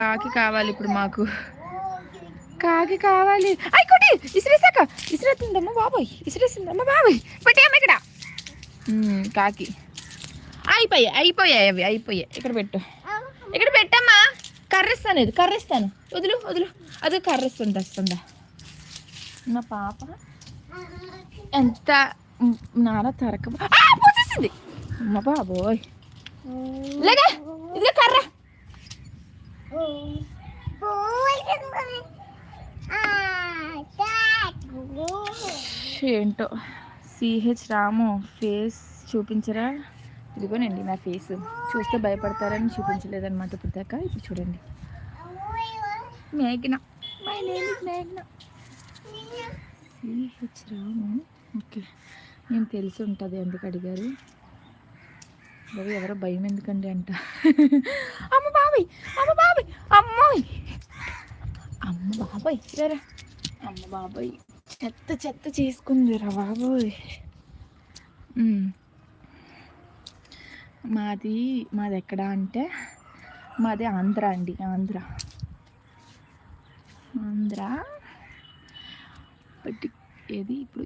కాకి కావాలి ఇప్పుడు మాకు. కాకి కావాలి. అయికోటి ఇసిరేసాక ఇసిరేస్తుందమ్మా బాబాయ్, ఇసిరేస్తుందమ్మా బాబాయ్. పెట్టేయమ్మ ఇక్కడ. కాకి అయిపోయాయి అవి అయిపోయాయి. ఇక్కడ పెట్టు, ఇక్కడ పెట్టమ్మా. కర్రిస్తాను, ఇది కర్రిస్తాను. వదులు వదులు. అది కర్రిస్తుంది వస్తుందా మా పాప. ఎంత నారా తరక పోసేసింది అమ్మ బాబోయ్. లేగా ఇదిలో కర్ర. ఏంటో సిహెచ్ రాము ఫేస్ చూపించరా. ఇదిగోనండి నా ఫేస్. చూస్తే భయపడతారని చూపించలేదన్నమాట ఇప్పుడు దాకా. ఇప్పుడు చూడండి. మేఘన, మై నేమ్ ఇస్ మేఘన. సిహెచ్ రాము. ఓకే, నేను తెలిసి ఉంటుంది ఎందుకు అడిగారు. బాబు ఎవరో భయం ఎందుకండి అంట. అమ్మ బాబాయ్, అమ్మ బాబాయ్, అమ్మాయి, అమ్మ బాబాయ్ సరే. అమ్మ బాబాయ్ చెత్త చెత్త చేసుకుంది రా బాబోయ్. మాది ఎక్కడ అంటే మాది ఆంధ్ర అండి. ఆంధ్ర బట్ ఏది ఇప్పుడు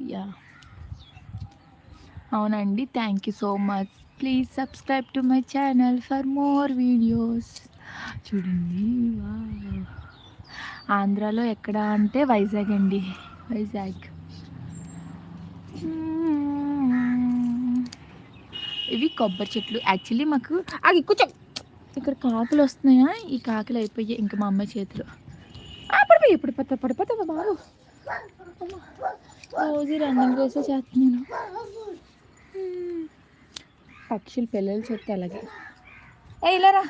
అవునండి. Thank you so much. Please subscribe to my channel for more videos. చూడండి ఆంధ్రాలో ఎక్కడ అంటే వైజాగ్ అండి. వైజాగ్. ఇవి కొబ్బరి చెట్లు. యాక్చువల్లీ మాకు అది కూర్చో. ఇక్కడ కాకులు వస్తున్నాయా, ఈ కాకులు అయిపోయాయి ఇంకా మా అమ్మాయి చేతిలో. పడిపోతా బాబు. రోజు రన్నింగ్ రేసే చేస్తున్నాను. పక్షులు పిల్లలు చెప్తే అలాగే. ఇలారా.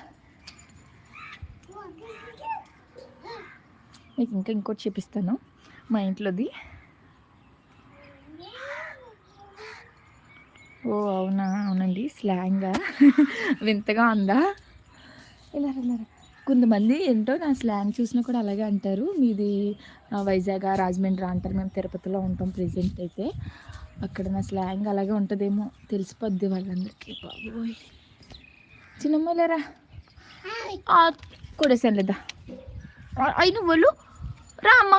మీకు ఇంకా ఇంకోటి చూపిస్తాను మా ఇంట్లోది. ఓ అవునా, అవునండి. స్లాంగా వింతగా ఉందా. ఇలా కొంతమంది ఏంటో నా స్లాంగ్ చూసినా కూడా అలాగే అంటారు. మీది వైజాగ్ రాజమండ్రి అంటారు. మేము తిరుపతిలో ఉంటాం ప్రెజెంట్ అయితే. అక్కడ నా స్లాంగ్ అలాగే ఉంటుందేమో, తెలిసిపోద్ది వాళ్ళందరికీ. బాబోయ్ చిన్నమ్మలేరా కొట్టేసాను లేదా. అయిన వాళ్ళు రా అమ్మ,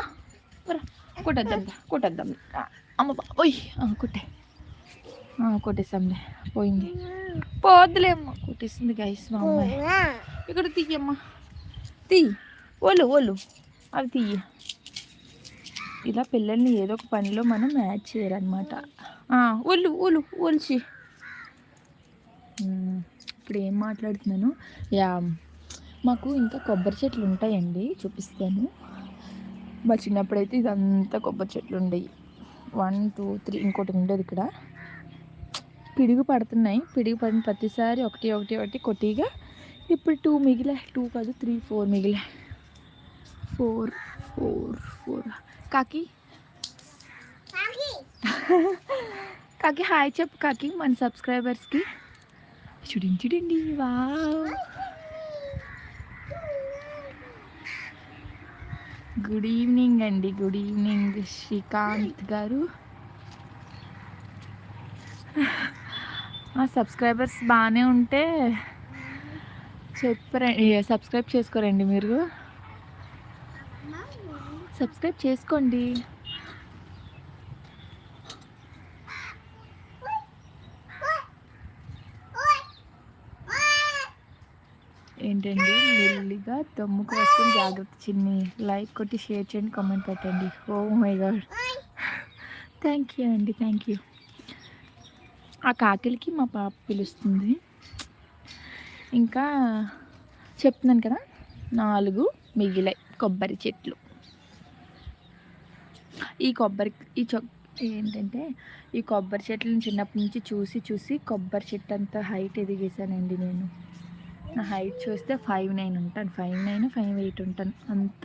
రా కొట్టేద్దాం. అమ్మ బాబోయ్ కొట్టేసాంలే. పోయింది పోద్దులే అమ్మ. కొట్టేసింది గైస్ మా అమ్మాయి. ఇక్కడ తీయమ్మ, ఓలు అవి తీయ. ఇలా పిల్లల్ని ఏదో ఒక పనిలో మనం యాడ్ చేయాలన్నమాట. ఒలిచి. ఇప్పుడు ఏం మాట్లాడుతున్నాను. మాకు ఇంకా కొబ్బరి చెట్లు ఉంటాయండి, చూపిస్తాను. మా చిన్నప్పుడైతే ఇదంతా కొబ్బరి చెట్లు ఉండేవి. 1 2 3 ఇంకోటి ఉండేది ఇక్కడ. పిడుగు పడుతున్నాయి. పిడుగు పడిన ప్రతిసారి ఒకటి కొట్టిగా. ఇప్పుడు 2 మిగిలే. 2 కాదు 3 4 మిగిలే. 4 కాకి కాకి హాయ్ చెప్పు కాకి మన సబ్స్క్రైబర్స్కి. చూడండి వా. గుడ్ ఈవినింగ్ అండి. గుడ్ ఈవినింగ్ శ్రీకాంత్ గారు. సబ్స్క్రైబర్స్ బాగానే ఉంటే చెప్పరండి. సబ్స్క్రైబ్ చేసుకోరండి మీరు. సబ్స్క్రైబ్ చేసుకోండి. ఏంటండి మెల్లిగా దమ్ముకు వస్తుంది. జాగ్రత్త చిన్ని. లైక్ కొట్టి షేర్ చేయండి, కామెంట్ పెట్టండి. Oh my God, thank you అండి, థ్యాంక్ యూ. ఆ కాకిలకి మా పాప పిలుస్తుంది. ఇంకా చెప్తున్నాను కదా, 4 మిగిలాయి కొబ్బరి చెట్లు. ఏంటంటే ఈ కొబ్బరి చెట్లను చిన్నప్పటి నుంచి చూసి కొబ్బరి చెట్టు అంతా హైట్ ఎదిగేసానండి నేను. నా హైట్ చూస్తే 5'9" ఉంటాను. 5'9" 5'8" ఉంటాను అంత.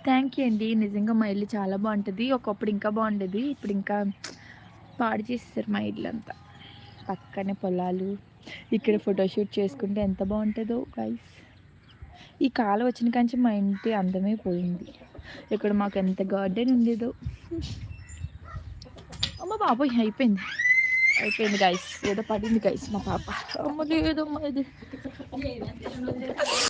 థ్యాంక్ యూ అండి. నిజంగా మా ఇల్లు చాలా బాగుంటుంది. ఒకప్పుడు ఇంకా బాగుండేది, ఇప్పుడు ఇంకా పాడు చేసేసారు మా ఇల్లు అంతా. పక్కనే పొలాలు. ఇక్కడ ఫోటోషూట్ చేసుకుంటే ఎంత బాగుంటుందో గైస్. ఈ కాలం వచ్చిన కాంచి మా ఇంటి అందమే పోయింది. ఇక్కడ మాకు ఎంత గార్డెన్ ఉండేదో. అమ్మ బాబోయ్ అయిపోయింది. అయిపోయింది గైస్, ఏదో పడింది గైస్ మా పాప. అమ్మ లేదమ్మా ఇది.